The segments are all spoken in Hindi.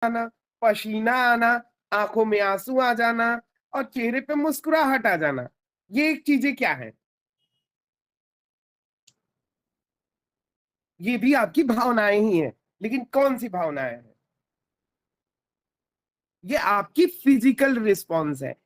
आना, पसीना आना, आंखों में आंसू आ जाना और चेहरे पे मुस्कुराहट आ जाना, ये चीजें क्या है? ये भी आपकी भावनाएं ही है, लेकिन कौन सी भावनाएं हैं? ये आपकी फिजिकल रिस्पॉन्स है,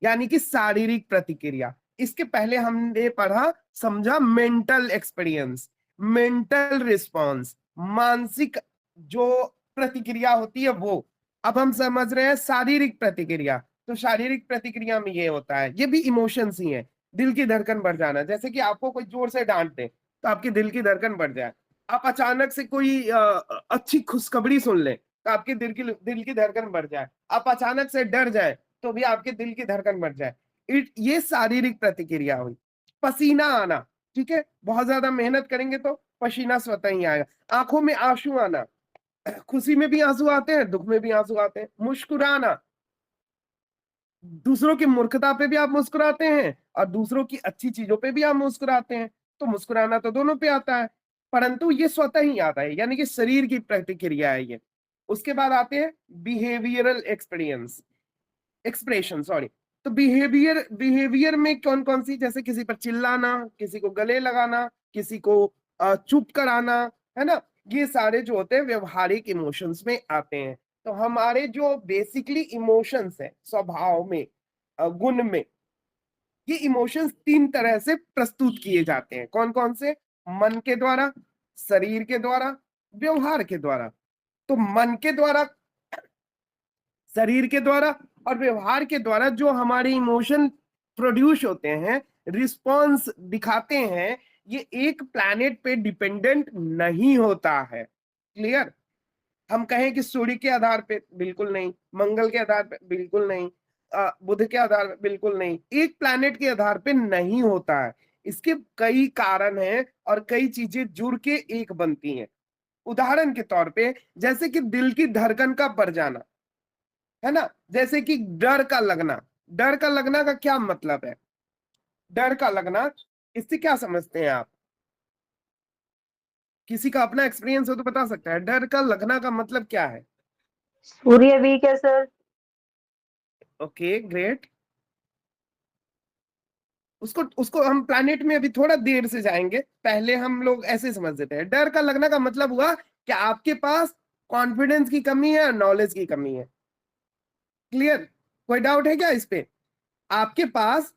यानी कि शारीरिक प्रतिक्रिया। इसके पहले हमने पढ़ा, समझा, मेंटल एक्सपीरियंस, मेंटल रिस्पॉन्स, मानसिक जो प्रतिक्रिया होती है वो। अब हम समझ रहे हैं शारीरिक प्रतिक्रिया। तो शारीरिक प्रतिक्रिया में ये होता है, ये भी इमोशंस ही है। दिल की धड़कन बढ़ जाना, जैसे कि आपको कोई जोर से डांट दे तो आपकी दिल की धड़कन बढ़ जाए। आप अचानक से कोई अच्छी खुशखबरी सुन ले तो आपकी दिल की धड़कन बढ़ जाए। आप अचानक से डर जाए तो भी आपके दिल की धड़कन बढ़ जाए। ये शारीरिक प्रतिक्रिया हुई। पसीना आना, ठीक है, बहुत ज्यादा मेहनत करेंगे तो पसीना स्वतः ही आएगा। आंखों में आंसू आना, खुशी में भी आंसू आते हैं, दुख में भी आंसू आते हैं। मुस्कुराना, दूसरों की मूर्खता पे भी आप मुस्कुराते हैं और दूसरों की अच्छी चीजों पे भी आप मुस्कुराते हैं, तो मुस्कुराना तो दोनों पे आता है, परंतु ये स्वतः ही आता है, यानी कि शरीर की प्रतिक्रिया है ये। उसके बाद आते हैं बिहेवियरल एक्सपीरियंस, एक्सप्रेशन, सॉरी। तो बिहेवियर, बिहेवियर में कौन कौन सी, जैसे किसी पर चिल्लाना, किसी को गले लगाना, किसी को चुप कराना, है ना, ये सारे जो होते हैं व्यवहारिक इमोशंस में आते हैं। तो हमारे जो बेसिकली इमोशंस है स्वभाव में, गुण में, ये इमोशंस तीन तरह से प्रस्तुत किए जाते हैं। कौन कौन से? मन के द्वारा, शरीर के द्वारा, व्यवहार के द्वारा। तो मन के द्वारा, शरीर के द्वारा और व्यवहार के द्वारा जो हमारे इमोशन प्रोड्यूस होते हैं, रिस्पॉन्स दिखाते हैं, ये एक प्लैनेट पे डिपेंडेंट नहीं होता है। क्लियर? हम कहें कि सूर्य के आधार पे, बिल्कुल नहीं। मंगल के आधार पे, बिल्कुल नहीं। बुध के आधार पे, बिल्कुल नहीं। एक प्लैनेट के आधार पे नहीं होता है। इसके कई कारण हैं और कई चीजें जुड़ के एक बनती हैं। उदाहरण के तौर पे, जैसे कि दिल की धड़कन का बढ़ जाना, है ना, जैसे कि डर का लगना। डर का लगना का क्या मतलब है? डर का लगना, इससे क्या समझते हैं आप? किसी का अपना एक्सपीरियंस हो तो बता सकता है, डर का लगना का मतलब क्या है? सूर्य वीक है सर। Okay, great. उसको उसको हम प्लैनेट में अभी थोड़ा देर से जाएंगे, पहले हम लोग ऐसे समझ देते हैं। डर का लगना का मतलब हुआ कि आपके पास कॉन्फिडेंस की कमी है, नॉलेज की कमी है। क्लियर? कोई डाउट है क्या इस पे? आपके पास